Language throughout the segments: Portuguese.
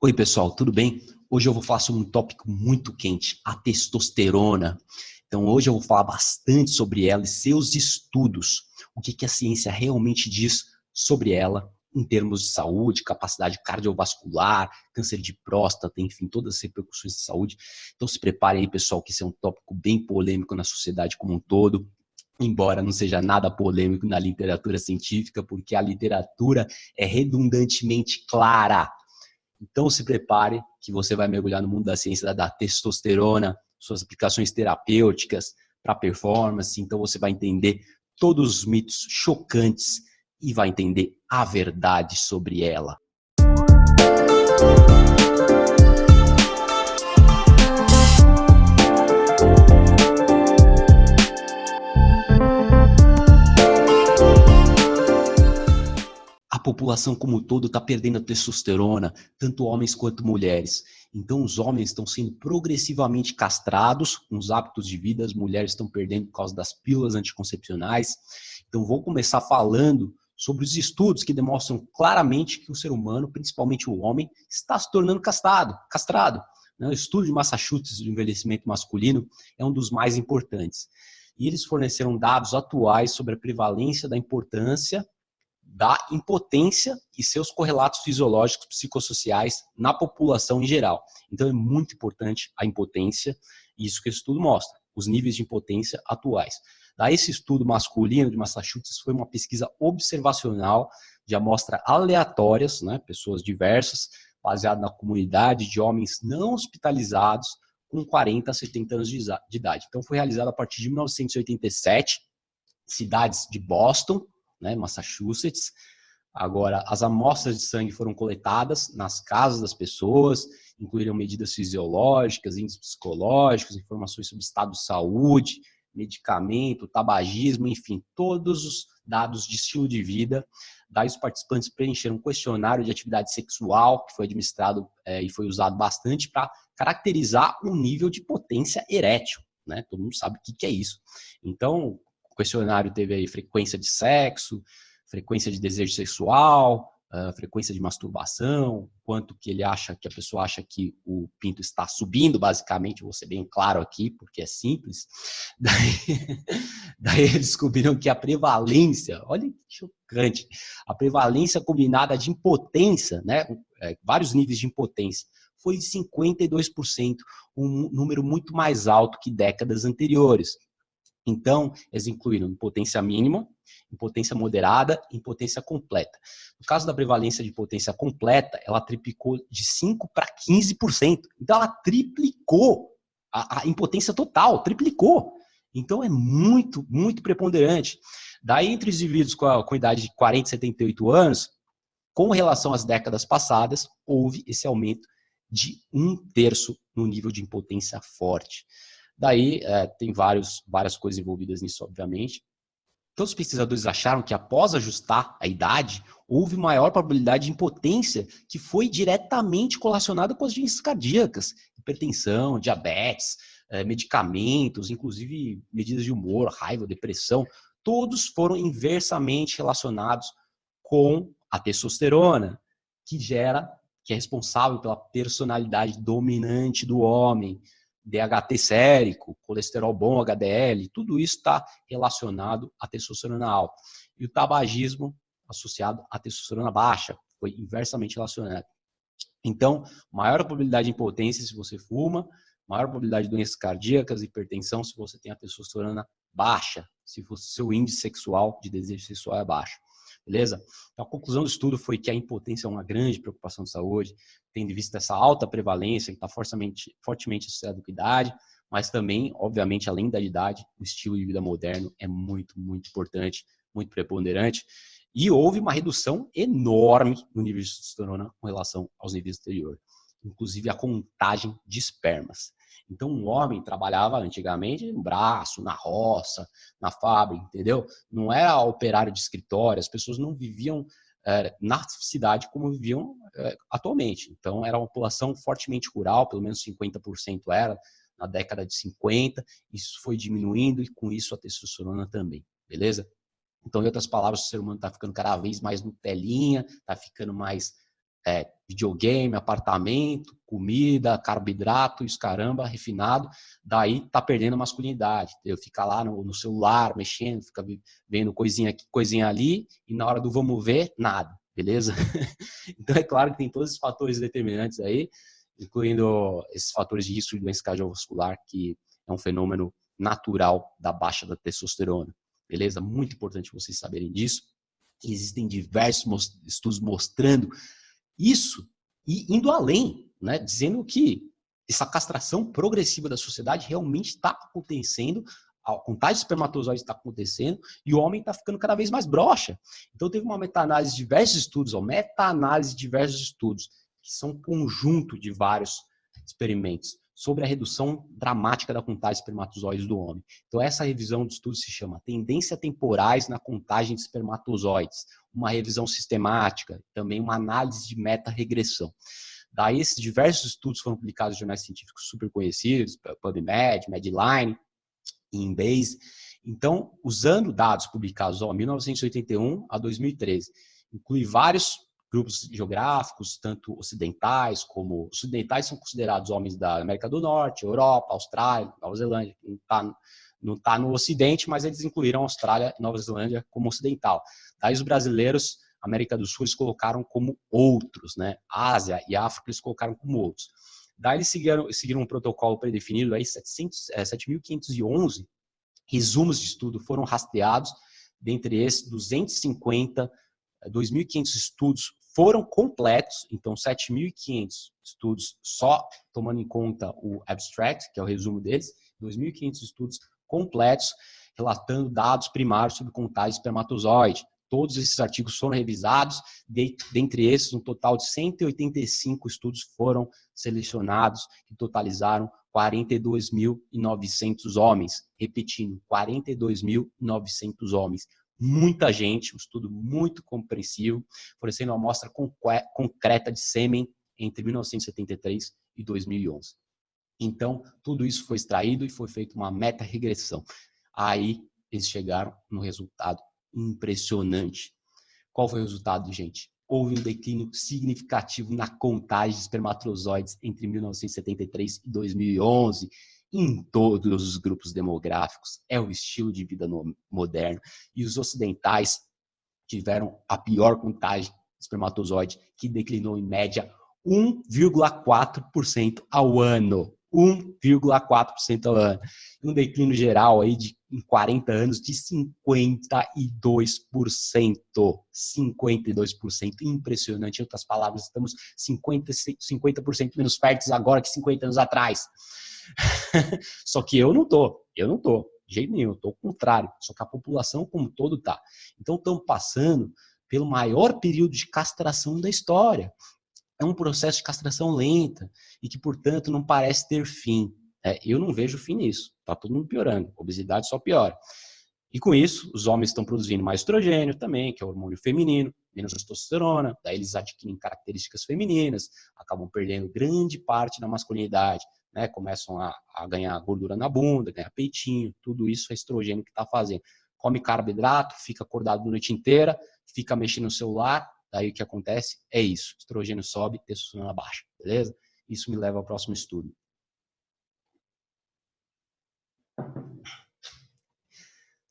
Oi, pessoal, tudo bem? Hoje eu vou falar sobre um tópico muito quente, a testosterona. Então, hoje eu vou falar bastante sobre ela e seus estudos. O que a ciência realmente diz sobre ela em termos de saúde, capacidade cardiovascular, câncer de próstata, enfim, todas as repercussões de saúde. Então, se preparem aí, pessoal, que esse é um tópico bem polêmico na sociedade como um todo. Embora não seja nada polêmico na literatura científica, porque a literatura é redundantemente clara. Então se prepare que você vai mergulhar no mundo da ciência da testosterona, suas aplicações terapêuticas para performance. Então você vai entender todos os mitos chocantes e vai entender a verdade sobre ela. A população como um todo está perdendo a testosterona, tanto homens quanto mulheres. Então, os homens estão sendo progressivamente castrados com os hábitos de vida, as mulheres estão perdendo por causa das pílulas anticoncepcionais. Então, vou começar falando sobre os estudos que demonstram claramente que o ser humano, principalmente o homem, está se tornando castrado. O estudo de Massachusetts do envelhecimento masculino é um dos mais importantes. E eles forneceram dados atuais sobre a prevalência da importância da impotência e seus correlatos fisiológicos psicossociais na população em geral. Então é muito importante a impotência, e isso que esse estudo mostra, os níveis de impotência atuais. Daí esse estudo masculino de Massachusetts foi uma pesquisa observacional de amostras aleatórias, pessoas diversas, baseado na comunidade de homens não hospitalizados com 40 a 70 anos de idade. Então foi realizado a partir de 1987, cidades de Boston, Massachusetts. Agora, as amostras de sangue foram coletadas nas casas das pessoas, incluíram medidas fisiológicas, índices psicológicos, informações sobre estado de saúde, medicamento, tabagismo, enfim, todos os dados de estilo de vida. Daí os participantes preencheram um questionário de atividade sexual, que foi administrado e foi usado bastante para caracterizar o nível de potência erétil. Todo mundo sabe o que é isso. Então, o questionário teve aí frequência de sexo, frequência de desejo sexual, frequência de masturbação, quanto que ele acha, que a pessoa acha que o pinto está subindo, basicamente, vou ser bem claro aqui, porque é simples. Daí eles descobriram que a prevalência, olha que chocante, a prevalência combinada de impotência, vários níveis de impotência, foi de 52%, um número muito mais alto que décadas anteriores. Então, eles incluíram impotência mínima, impotência moderada e impotência completa. No caso da prevalência de impotência completa, ela triplicou de 5% para 15%. Então, ela triplicou a impotência total, triplicou. Então, é muito, muito preponderante. Daí, entre os indivíduos com idade de 40 e 78 anos, com relação às décadas passadas, houve esse aumento de 1/3 no nível de impotência forte. Daí, tem várias coisas envolvidas nisso, obviamente. Então, os pesquisadores acharam que após ajustar a idade, houve maior probabilidade de impotência que foi diretamente correlacionada com as doenças cardíacas, hipertensão, diabetes, medicamentos, inclusive medidas de humor, raiva, depressão, todos foram inversamente relacionados com a testosterona, que é responsável pela personalidade dominante do homem, DHT sérico, colesterol bom, HDL, tudo isso está relacionado à testosterona alta. E o tabagismo associado à testosterona baixa, foi inversamente relacionado. Então, maior a probabilidade de impotência se você fuma, maior a probabilidade de doenças cardíacas, hipertensão se você tem a testosterona baixa, se o seu índice sexual, de desejo sexual é baixo. Beleza? Então, a conclusão do estudo foi que a impotência é uma grande preocupação de saúde, tendo em vista essa alta prevalência, que está fortemente associada com a idade, mas também, obviamente, além da idade, o estilo de vida moderno é muito, muito importante, muito preponderante. E houve uma redução enorme no nível de testosterona com relação aos níveis anteriores, inclusive a contagem de espermas. Então, um homem trabalhava antigamente no braço, na roça, na fábrica, entendeu? Não era operário de escritório, as pessoas não viviam na cidade como viviam atualmente. Então, era uma população fortemente rural, pelo menos 50% era, na década de 50, isso foi diminuindo e com isso a testosterona também, beleza? Então, em outras palavras, o ser humano está ficando cada vez mais Nutelinha, está ficando mais videogame, apartamento, comida, carboidrato, isso caramba, refinado, daí tá perdendo a masculinidade. Fica lá no celular, mexendo, fica vendo coisinha aqui, coisinha ali, e na hora do vamos ver, nada, beleza? Então é claro que tem todos esses fatores determinantes aí, incluindo esses fatores de risco de doença cardiovascular, que é um fenômeno natural da baixa da testosterona, beleza? Muito importante vocês saberem disso. Existem diversos estudos mostrando isso e indo além, né, dizendo que essa castração progressiva da sociedade realmente está acontecendo, a contagem de espermatozoides está acontecendo e o homem está ficando cada vez mais broxa. Então teve uma meta-análise de diversos estudos, meta-análise de diversos estudos, que são um conjunto de vários experimentos sobre a redução dramática da contagem de espermatozoides do homem. Então essa revisão de estudos se chama Tendência Temporais na Contagem de Espermatozoides, uma revisão sistemática, também uma análise de meta-regressão. Daí esses diversos estudos foram publicados em jornais científicos super conhecidos, PubMed, Medline, Embase. Então, usando dados publicados de 1981 a 2013, inclui vários grupos geográficos, tanto ocidentais como... Ocidentais são considerados homens da América do Norte, Europa, Austrália, Nova Zelândia, não está no Ocidente, mas eles incluíram a Austrália e Nova Zelândia como ocidental. Daí os brasileiros, América do Sul, eles colocaram como outros, né? Ásia e África eles colocaram como outros. Daí eles seguiram um protocolo predefinido, aí 7.511 resumos de estudo foram rastreados, dentre esses 2.500 estudos foram completos, então 7.500 estudos só tomando em conta o abstract, que é o resumo deles, 2.500 estudos completos, relatando dados primários sobre contagem de espermatozoide. Todos esses artigos foram revisados, dentre esses, um total de 185 estudos foram selecionados, que totalizaram 42.900 homens. Repetindo, 42.900 homens. Muita gente, um estudo muito compreensivo, fornecendo uma amostra concreta de sêmen entre 1973 e 2011. Então, tudo isso foi extraído e foi feita uma meta-regressão. Aí, eles chegaram no resultado impressionante. Qual foi o resultado, gente? Houve um declínio significativo na contagem de espermatozoides entre 1973 e 2011, em todos os grupos demográficos. É o estilo de vida moderno. E os ocidentais tiveram a pior contagem de espermatozoide, que declinou em média 1,4% ao ano. 1,4% ao ano. Um declínio geral aí em 40 anos de 52%. 52%. Impressionante. Em outras palavras, estamos 50% menos férteis agora que 50 anos atrás. Só que eu não tô. De jeito nenhum, eu tô ao contrário. Só que a população como um todo tá. Então estamos passando pelo maior período de castração da história. É um processo de castração lenta e que, portanto, não parece ter fim. Eu não vejo fim nisso. Está todo mundo piorando. A obesidade só piora. E com isso, os homens estão produzindo mais estrogênio também, que é o hormônio feminino, menos testosterona, daí eles adquirem características femininas, acabam perdendo grande parte da masculinidade, né? Começam a ganhar gordura na bunda, ganhar peitinho, tudo isso é estrogênio que está fazendo. Come carboidrato, fica acordado a noite inteira, fica mexendo no celular, daí o que acontece é isso, estrogênio sobe, testosterona baixa, beleza? Isso me leva ao próximo estudo.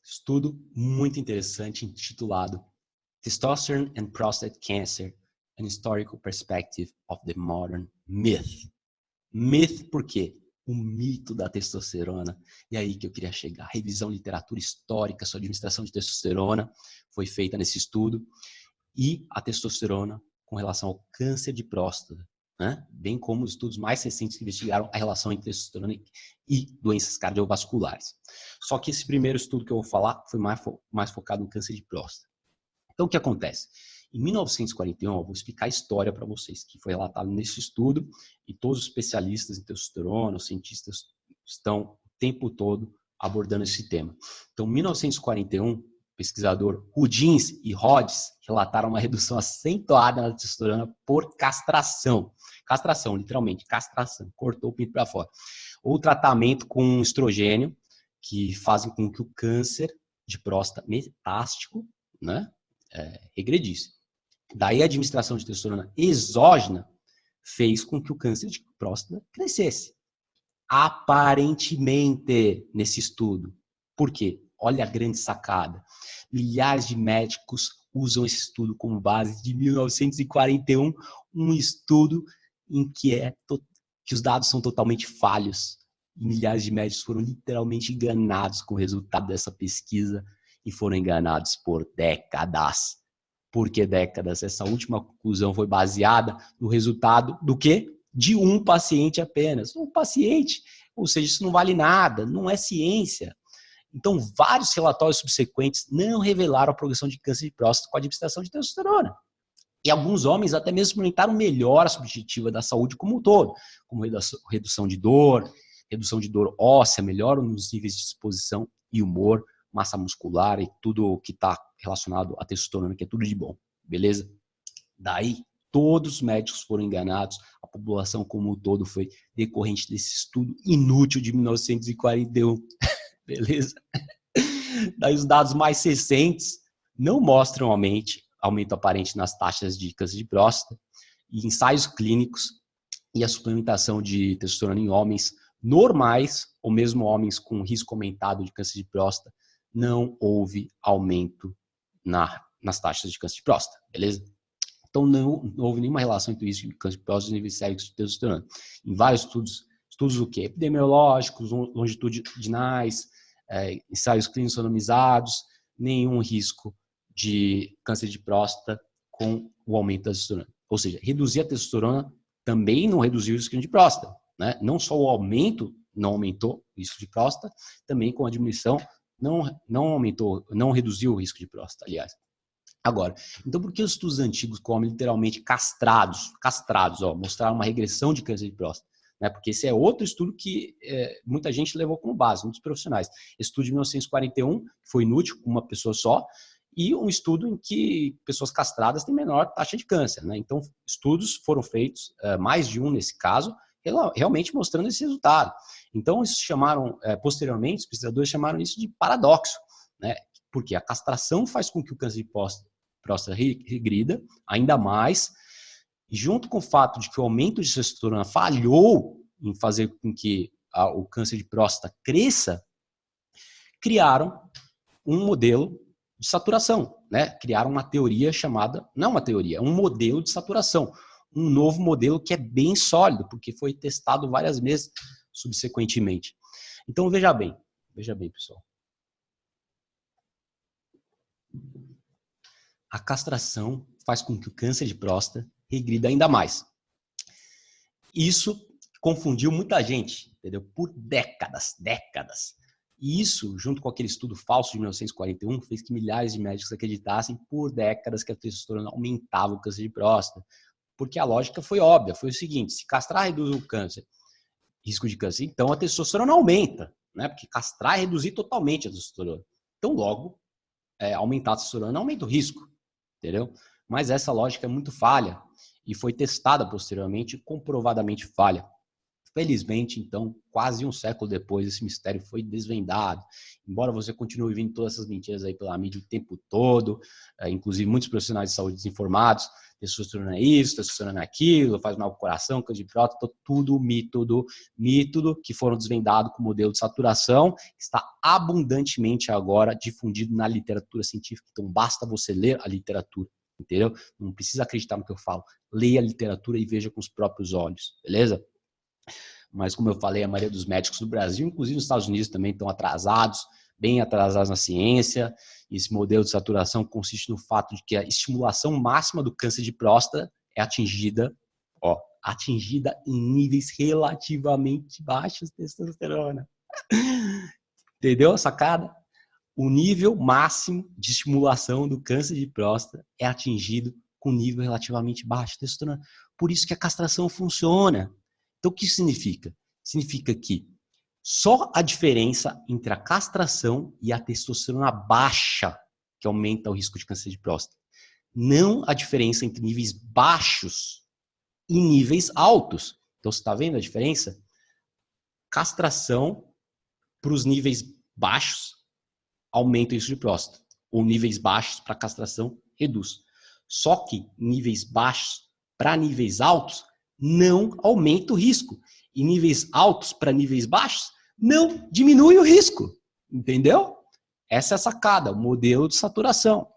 Estudo muito interessante intitulado Testosterone and Prostate Cancer, an Historical Perspective of the Modern Myth. Myth por quê? O mito da testosterona. E aí que eu queria chegar. A revisão de literatura histórica sobre administração de testosterona foi feita nesse estudo. E a testosterona com relação ao câncer de próstata, né? Bem como os estudos mais recentes que investigaram a relação entre testosterona e doenças cardiovasculares. Só que esse primeiro estudo que eu vou falar foi mais focado no câncer de próstata. Então, o que acontece? Em 1941, eu vou explicar a história para vocês, que foi relatado nesse estudo, e todos os especialistas em testosterona, os cientistas, estão o tempo todo abordando esse tema. Então, em 1941, pesquisador Hudgens e Rhodes relataram uma redução acentuada na testosterona por castração. Castração, literalmente, castração. Cortou o pinto para fora. Ou tratamento com estrogênio, que fazem com que o câncer de próstata metástico, né, regredisse. Daí a administração de testosterona exógena fez com que o câncer de próstata crescesse. Aparentemente, nesse estudo. Por quê? Olha a grande sacada. Milhares de médicos usam esse estudo como base de 1941, um estudo em que os dados são totalmente falhos. E milhares de médicos foram literalmente enganados com o resultado dessa pesquisa e foram enganados por décadas. Por que décadas? Essa última conclusão foi baseada no resultado do quê? De um paciente apenas. Um paciente, ou seja, isso não vale nada, não é ciência. Então, vários relatórios subsequentes não revelaram a progressão de câncer de próstata com a administração de testosterona. E alguns homens até mesmo experimentaram melhora subjetiva da saúde como um todo, como redução de dor óssea, melhora nos níveis de disposição e humor, massa muscular e tudo que está relacionado à testosterona, que é tudo de bom, beleza? Daí, todos os médicos foram enganados, a população como um todo foi decorrente desse estudo inútil de 1941, beleza? Daí os dados mais recentes não mostram aumento aparente nas taxas de câncer de próstata e ensaios clínicos e a suplementação de testosterona em homens normais ou mesmo homens com risco aumentado de câncer de próstata, não houve aumento nas taxas de câncer de próstata, beleza? Então não houve nenhuma relação entre isso e câncer de próstata e níveis séricos de testosterona. Em vários estudos o quê? Epidemiológicos, longitudinais, ensaios clínicos randomizados, nenhum risco de câncer de próstata com o aumento da testosterona. Ou seja, reduzir a testosterona também não reduziu o risco de próstata, né? Não só o aumento não aumentou o risco de próstata, também com a diminuição não reduziu o risco de próstata, aliás. Agora, então por que os estudos antigos com homens literalmente castrados, mostraram uma regressão de câncer de próstata? Né? Porque esse é outro estudo que muita gente levou como base, muitos profissionais. Estudo de 1941, que foi inútil com uma pessoa só, e um estudo em que pessoas castradas têm menor taxa de câncer. Né? Então, estudos foram feitos, mais de um nesse caso, realmente mostrando esse resultado. Então, posteriormente, os pesquisadores chamaram isso de paradoxo, né? Porque a castração faz com que o câncer de próstata regrida ainda mais, e junto com o fato de que o aumento de testosterona falhou em fazer com que o câncer de próstata cresça, criaram um modelo de saturação, né? Criaram uma teoria chamada, não uma teoria, é um modelo de saturação, um novo modelo que é bem sólido, porque foi testado várias vezes subsequentemente. Então, veja bem, pessoal. A castração faz com que o câncer de próstata regrida ainda mais. Isso confundiu muita gente, entendeu? Por décadas. E isso, junto com aquele estudo falso de 1941, fez que milhares de médicos acreditassem por décadas que a testosterona aumentava o câncer de próstata. Porque a lógica foi óbvia, foi o seguinte: se castrar reduz o câncer, risco de câncer, então a testosterona aumenta, né? Porque castrar é reduzir totalmente a testosterona. Então, logo, aumentar a testosterona aumenta o risco, entendeu? Mas essa lógica é muito falha e foi testada posteriormente e comprovadamente falha. Felizmente, então, quase um século depois, esse mistério foi desvendado. Embora você continue ouvindo todas essas mentiras aí pela mídia o tempo todo, inclusive muitos profissionais de saúde desinformados, testosterona é isso, testosterona é aquilo, faz mal pro coração, câncer de próstata, tudo mito que foram desvendados com o modelo de saturação, que está abundantemente agora difundido na literatura científica. Então, basta você ler a literatura, entendeu? Não precisa acreditar no que eu falo. Leia a literatura e veja com os próprios olhos, beleza? Mas, como eu falei, a maioria dos médicos do Brasil, inclusive nos Estados Unidos, também estão atrasados, bem atrasados na ciência. E esse modelo de saturação consiste no fato de que a estimulação máxima do câncer de próstata é atingida em níveis relativamente baixos de testosterona. Entendeu a sacada? O nível máximo de estimulação do câncer de próstata é atingido com nível relativamente baixo de testosterona. Por isso que a castração funciona. Então, o que isso significa? Significa que só a diferença entre a castração e a testosterona baixa que aumenta o risco de câncer de próstata. Não a diferença entre níveis baixos e níveis altos. Então, você está vendo a diferença? Castração para os níveis baixos aumenta o risco de próstata. Ou níveis baixos para castração reduz. Só que níveis baixos para níveis altos não aumenta o risco. E níveis altos para níveis baixos não diminui o risco. Entendeu? Essa é a sacada, o modelo de saturação.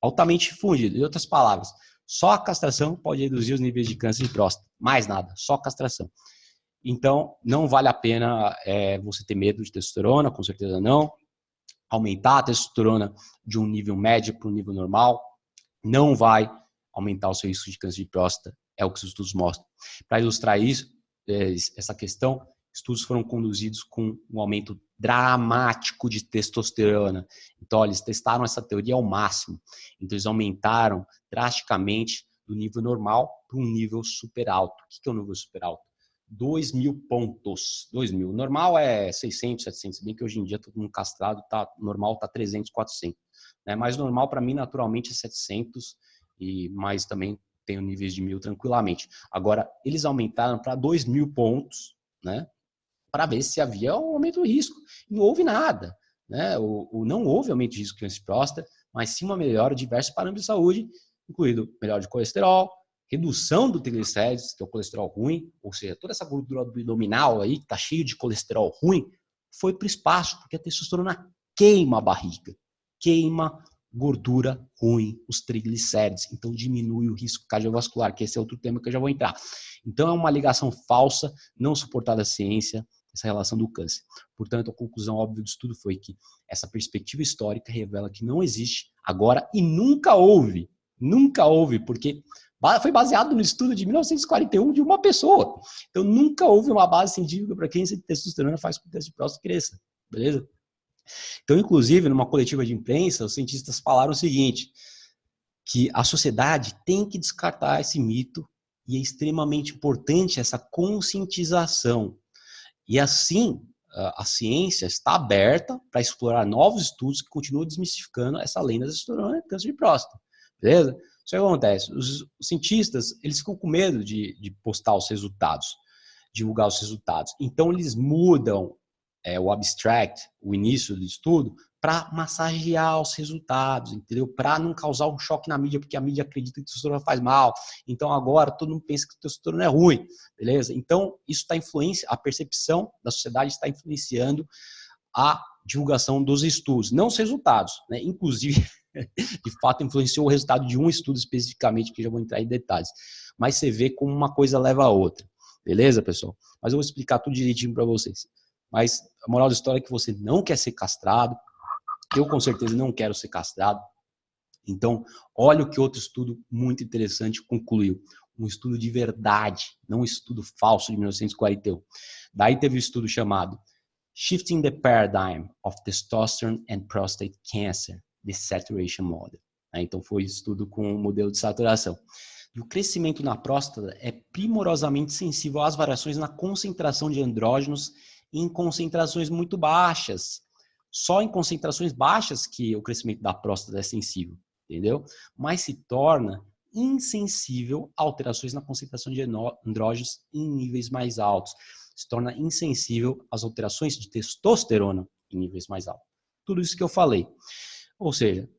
Altamente difundido. Em outras palavras, só a castração pode reduzir os níveis de câncer de próstata. Mais nada, só castração. Então, não vale a pena você ter medo de testosterona, com certeza não. Aumentar a testosterona de um nível médio para um nível normal não vai aumentar o seu risco de câncer de próstata, é o que os estudos mostram. Para ilustrar isso, essa questão, estudos foram conduzidos com um aumento dramático de testosterona. Então, eles testaram essa teoria ao máximo. Então, eles aumentaram drasticamente do nível normal para um nível super alto. O que é um nível super alto? 2.000 pontos. 2.000. Normal é 600, 700. Bem que hoje em dia todo mundo castrado, normal está 300, 400. Né? Mas normal para mim naturalmente é 700, mas também tem níveis de 1.000 tranquilamente. Agora, eles aumentaram para 2.000 pontos, né? Para ver se havia um aumento do risco. Não houve nada. Né? Não houve aumento de risco de câncer de próstata, mas sim uma melhora de diversos parâmetros de saúde, incluindo melhora de colesterol, redução do triglicérides, que é o colesterol ruim, ou seja, toda essa gordura abdominal aí, que está cheio de colesterol ruim, foi para o espaço, porque a testosterona queima a barriga, queima gordura ruim, os triglicérides, então diminui o risco cardiovascular, que esse é outro tema que eu já vou entrar. Então é uma ligação falsa, não suportada na ciência, essa relação do câncer. Portanto, a conclusão óbvia do estudo foi que essa perspectiva histórica revela que não existe agora e nunca houve, porque foi baseado no estudo de 1941 de uma pessoa. Então, nunca houve uma base científica para que a testosterona faz com que o câncer de próstata cresça. Beleza? Então, inclusive, numa coletiva de imprensa, os cientistas falaram o seguinte, que a sociedade tem que descartar esse mito e é extremamente importante essa conscientização. E assim, a ciência está aberta para explorar novos estudos que continuam desmistificando essa lenda da testosterona e câncer de próstata. Beleza? Isso que acontece. Os cientistas, eles ficam com medo de postar os resultados, divulgar os resultados. Então, eles mudam o abstract, o início do estudo, para massagear os resultados, entendeu? Para não causar um choque na mídia, porque a mídia acredita que a testosterona faz mal. Então, agora, todo mundo pensa que a testosterona é ruim, beleza? Então, isso está influenciando, a percepção da sociedade está influenciando a divulgação dos estudos, não os resultados, né? Inclusive, de fato, influenciou o resultado de um estudo especificamente, que já vou entrar em detalhes. Mas você vê como uma coisa leva a outra. Beleza, pessoal? Mas eu vou explicar tudo direitinho para vocês. Mas a moral da história é que você não quer ser castrado. Eu, com certeza, não quero ser castrado. Então, olha o que outro estudo muito interessante concluiu. Um estudo de verdade, não um estudo falso de 1941. Daí teve um estudo chamado Shifting the Paradigm of Testosterone and Prostate Cancer, the Saturation Model. Então, foi estudo com o modelo de saturação. E o crescimento na próstata é primorosamente sensível às variações na concentração de andrógenos em concentrações muito baixas. Só em concentrações baixas que o crescimento da próstata é sensível, entendeu? Mas se torna insensível a alterações na concentração de andrógenos em níveis mais altos. Se torna insensível às alterações de testosterona em níveis mais altos. Tudo isso que eu falei. Ou seja,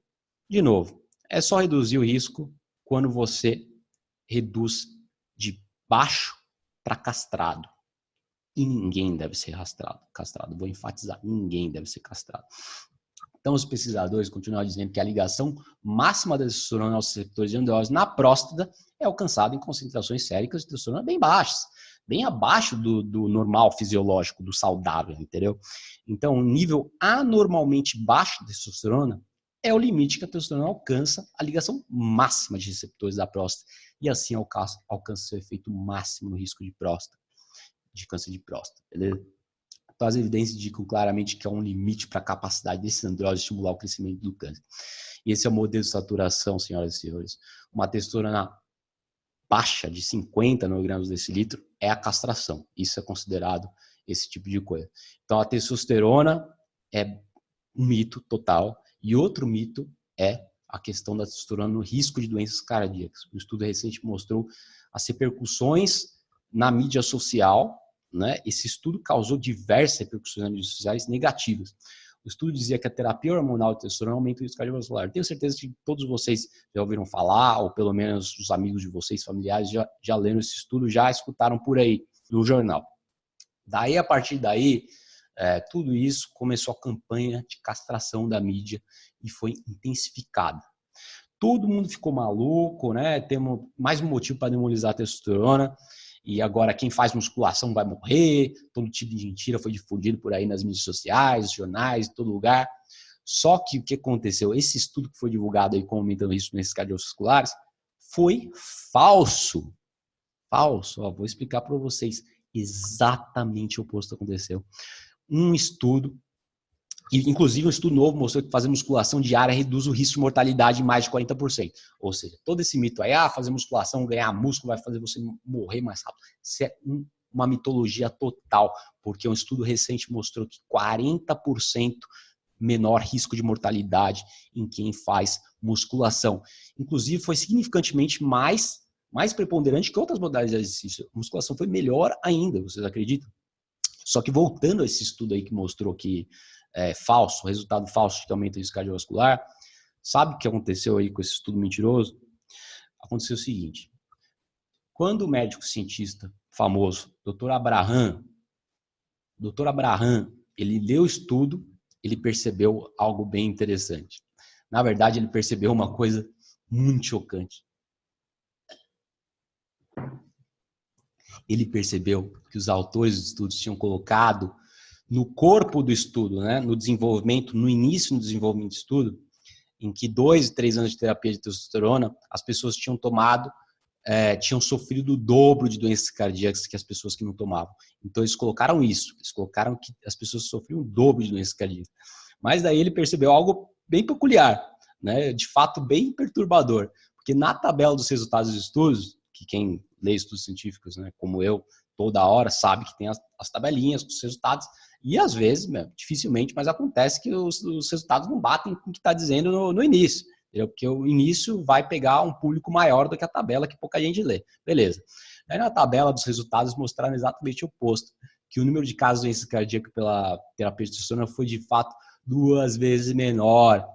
de novo, é só reduzir o risco quando você reduz de baixo para castrado. E ninguém deve ser castrado. Vou enfatizar, ninguém deve ser castrado. Então, os pesquisadores continuam dizendo que a ligação máxima da testosterona aos receptores de andrógenos na próstata é alcançada em concentrações séricas de testosterona bem baixas, bem abaixo do normal fisiológico, do saudável, entendeu? Então, um nível anormalmente baixo de testosterona é o limite que a testosterona alcança a ligação máxima de receptores da próstata e assim alcança seu efeito máximo no risco de câncer de próstata, beleza? Então, as evidências indicam claramente que há um limite para a capacidade desses andrógenos estimular o crescimento do câncer. E esse é o modelo de saturação, senhoras e senhores. Uma testosterona baixa de 50 nanogramas decilitro é a castração. Isso é considerado esse tipo de coisa. Então, a testosterona é um mito total. E outro mito é a questão da testosterona no risco de doenças cardíacas. Um estudo recente mostrou as repercussões na mídia social, né? Esse estudo causou diversas repercussões nas mídias sociais negativas. O estudo dizia que a terapia hormonal de testosterona aumenta o risco cardiovascular. Tenho certeza que todos vocês já ouviram falar, ou pelo menos os amigos de vocês, familiares, já leram esse estudo, já escutaram por aí no jornal. Daí, a partir daí, tudo isso começou a campanha de castração da mídia e foi intensificada. Todo mundo ficou maluco, né? Temos mais um motivo para demonizar a testosterona. E agora quem faz musculação vai morrer. Todo tipo de mentira foi difundido por aí nas mídias sociais, jornais, em todo lugar. Só que o que aconteceu? Esse estudo que foi divulgado aí como aumentando o risco nesses cardiovasculares foi falso. Falso. Ó, vou explicar para vocês. Exatamente o oposto aconteceu. Um estudo, inclusive um estudo novo, mostrou que fazer musculação diária reduz o risco de mortalidade em mais de 40%. Ou seja, todo esse mito aí, fazer musculação, ganhar músculo, vai fazer você morrer mais rápido. Isso é uma mitologia total, porque um estudo recente mostrou que 40% menor risco de mortalidade em quem faz musculação. Inclusive, foi significantemente mais preponderante que outras modalidades de exercício. A musculação foi melhor ainda, vocês acreditam? Só que voltando a esse estudo aí que mostrou que falso, resultado falso de aumento do risco cardiovascular, sabe o que aconteceu aí com esse estudo mentiroso? Aconteceu o seguinte, quando o médico cientista famoso, Dr. Abraham, ele leu o estudo, ele percebeu algo bem interessante. Na verdade, ele percebeu uma coisa muito chocante. Ele percebeu que os autores dos estudos tinham colocado no corpo do estudo, né, no desenvolvimento, no início do desenvolvimento do estudo, em que 2 e 3 anos de terapia de testosterona, as pessoas tinham tinham sofrido o dobro de doenças cardíacas que as pessoas que não tomavam. Então, eles colocaram isso, eles colocaram que as pessoas sofriam o dobro de doenças cardíacas. Mas daí ele percebeu algo bem peculiar, né, de fato bem perturbador, porque na tabela dos resultados dos estudos, que quem lê estudos científicos, né, como eu, toda hora sabe que tem as tabelinhas com os resultados, e às vezes, dificilmente, mas acontece que os resultados não batem com o que está dizendo no início, entendeu? Porque o início vai pegar um público maior do que a tabela que pouca gente lê. Beleza. Aí na tabela dos resultados mostraram exatamente o oposto, que o número de casos de doença cardíaca pela terapia de testosterona foi de fato 2 vezes menor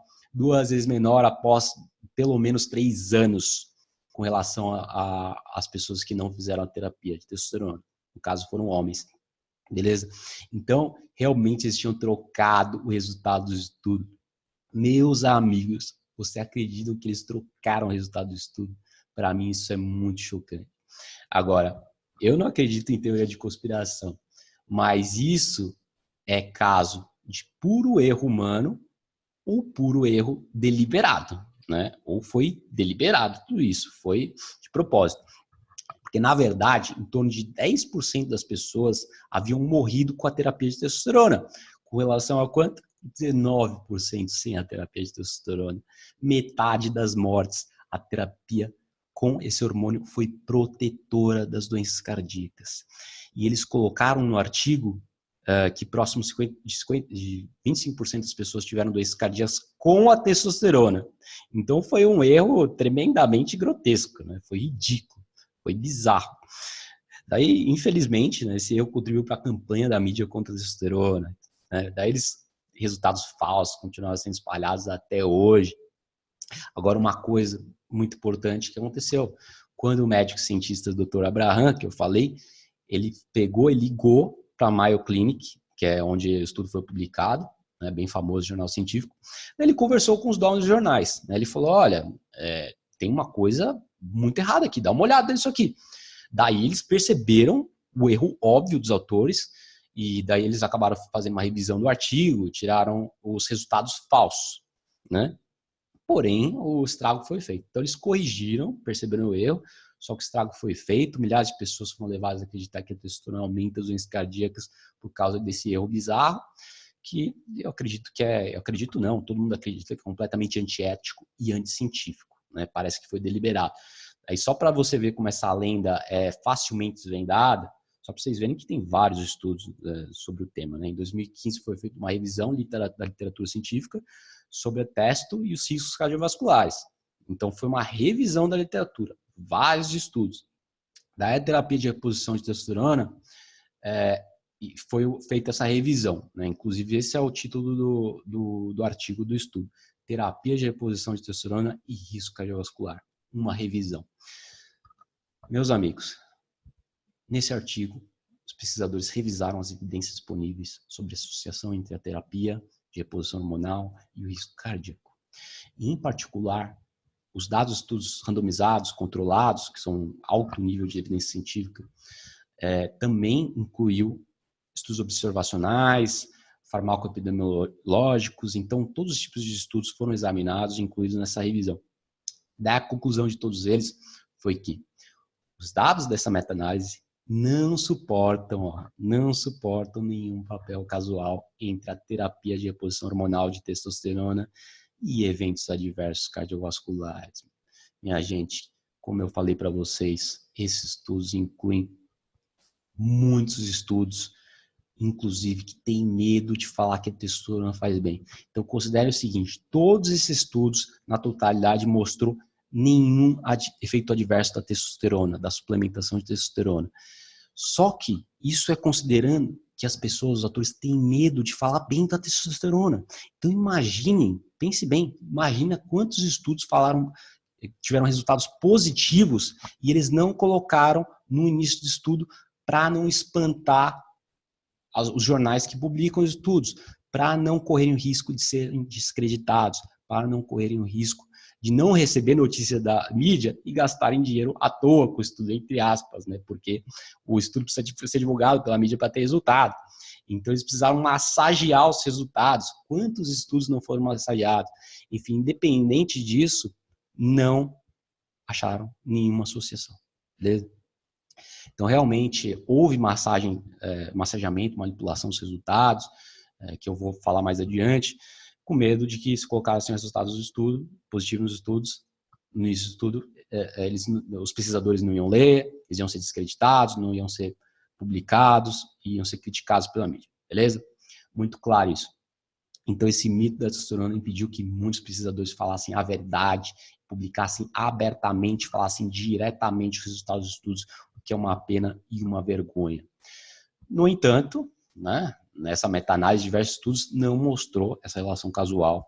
após pelo menos 3 anos com relação às pessoas que não fizeram a terapia de testosterona. No caso, foram homens. Beleza? Então, realmente eles tinham trocado o resultado do estudo. Meus amigos, você acredita que eles trocaram o resultado do estudo? Para mim, isso é muito chocante. Agora, eu não acredito em teoria de conspiração, mas isso é caso de puro erro humano ou puro erro deliberado, né? Ou foi deliberado tudo isso, foi de propósito. Porque, na verdade, em torno de 10% das pessoas haviam morrido com a terapia de testosterona. Com relação a quanto? 19% sem a terapia de testosterona. Metade das mortes, a terapia com esse hormônio foi protetora das doenças cardíacas. E eles colocaram no artigo que próximo de 25% das pessoas tiveram doenças cardíacas com a testosterona. Então foi um erro tremendamente grotesco, né? Foi ridículo. Foi bizarro. Daí, infelizmente, né, esse erro contribuiu para a campanha da mídia contra a testosterona. Né? Daí, resultados falsos continuaram sendo espalhados até hoje. Agora, uma coisa muito importante que aconteceu. Quando o médico cientista Dr. Abraham, que eu falei, ele pegou e ligou para a Mayo Clinic, que é onde o estudo foi publicado, né, bem famoso jornal científico. Ele conversou com os donos dos jornais. Né, ele falou, olha, tem uma coisa muito errada aqui, dá uma olhada nisso aqui. Daí eles perceberam o erro óbvio dos autores e daí eles acabaram fazendo uma revisão do artigo, tiraram os resultados falsos, né? Porém, o estrago foi feito. Então eles corrigiram, perceberam o erro, só que o estrago foi feito, milhares de pessoas foram levadas a acreditar que a testosterona aumenta as doenças cardíacas por causa desse erro bizarro, que eu acredito não, todo mundo acredita que é completamente antiético e anticientífico, né? Parece que foi deliberado. Aí só para você ver como essa lenda é facilmente desvendada, só para vocês verem que tem vários estudos sobre o tema, né? Em 2015 foi feita uma revisão da literatura científica sobre a testo e os riscos cardiovasculares. Então foi uma revisão da literatura, vários estudos. Da terapia de reposição de testosterona, e foi feita essa revisão, né? Inclusive, esse é o título do artigo do estudo. Terapia de reposição de testosterona e risco cardiovascular. Uma revisão. Meus amigos, nesse artigo, os pesquisadores revisaram as evidências disponíveis sobre a associação entre a terapia de reposição hormonal e o risco cardíaco. E, em particular, os dados de estudos randomizados, controlados, que são alto nível de evidência científica, também incluiu estudos observacionais, farmacoepidemiológicos. Então, todos os tipos de estudos foram examinados e incluídos nessa revisão. Daí, a conclusão de todos eles foi que os dados dessa meta-análise não suportam nenhum papel casual entre a terapia de reposição hormonal de testosterona e eventos adversos cardiovasculares. Minha gente, como eu falei para vocês, esses estudos incluem muitos estudos, inclusive que tem medo de falar que a testosterona faz bem. Então, considere o seguinte, todos esses estudos, na totalidade, mostrou nenhum efeito adverso da testosterona, da suplementação de testosterona. Só que isso é considerando que as pessoas, os atores, têm medo de falar bem da testosterona. Então, pense bem, imagina quantos estudos tiveram resultados positivos e eles não colocaram no início do estudo para não espantar os jornais que publicam os estudos, para não correrem o risco de serem descreditados, para não correrem o risco de não receber notícia da mídia e gastarem dinheiro à toa com o estudo, entre aspas, né? Porque o estudo precisa ser divulgado pela mídia para ter resultado. Então, eles precisaram massagear os resultados. Quantos estudos não foram massageados? Enfim, independente disso, não acharam nenhuma associação. Beleza? Então, realmente, houve massageamento, manipulação dos resultados, que eu vou falar mais adiante, com medo de que se colocassem resultados do estudo, positivos nos estudos, no início do estudo, os pesquisadores não iam ler, eles iam ser descreditados, não iam ser publicados, iam ser criticados pela mídia, beleza? Muito claro isso. Então, esse mito da testosterona impediu que muitos pesquisadores falassem a verdade, publicassem abertamente, falassem diretamente os resultados dos estudos, o que é uma pena e uma vergonha. No entanto, né, nessa meta-análise, diversos estudos não mostrou essa relação causal,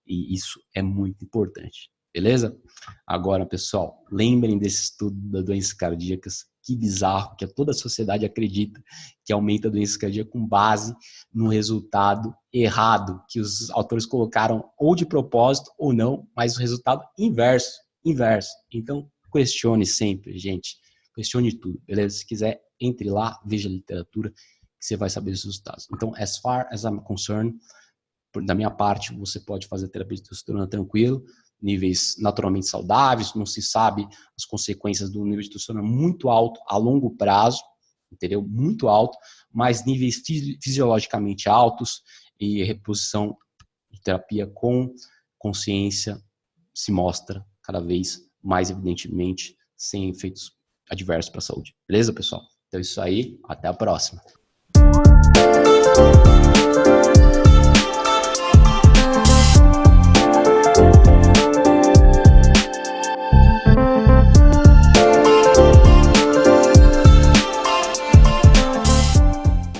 e isso é muito importante, beleza? Agora, pessoal, lembrem desse estudo das doenças cardíacas, que bizarro, que toda a sociedade acredita que aumenta a doença cardíaca com base no resultado errado, que os autores colocaram ou de propósito ou não, mas o resultado inverso. Então, questione sempre, gente, questione tudo, beleza? Se quiser, entre lá, veja a literatura, que você vai saber os resultados. Então, as far as I'm concerned, da minha parte, você pode fazer terapia de testosterona tranquilo, níveis naturalmente saudáveis, não se sabe as consequências do nível de testosterona muito alto a longo prazo, entendeu? Muito alto, mas níveis fisiologicamente altos e reposição de terapia com consciência se mostra cada vez mais evidentemente sem efeitos adversos para a saúde. Beleza, pessoal? Então é isso aí, até a próxima.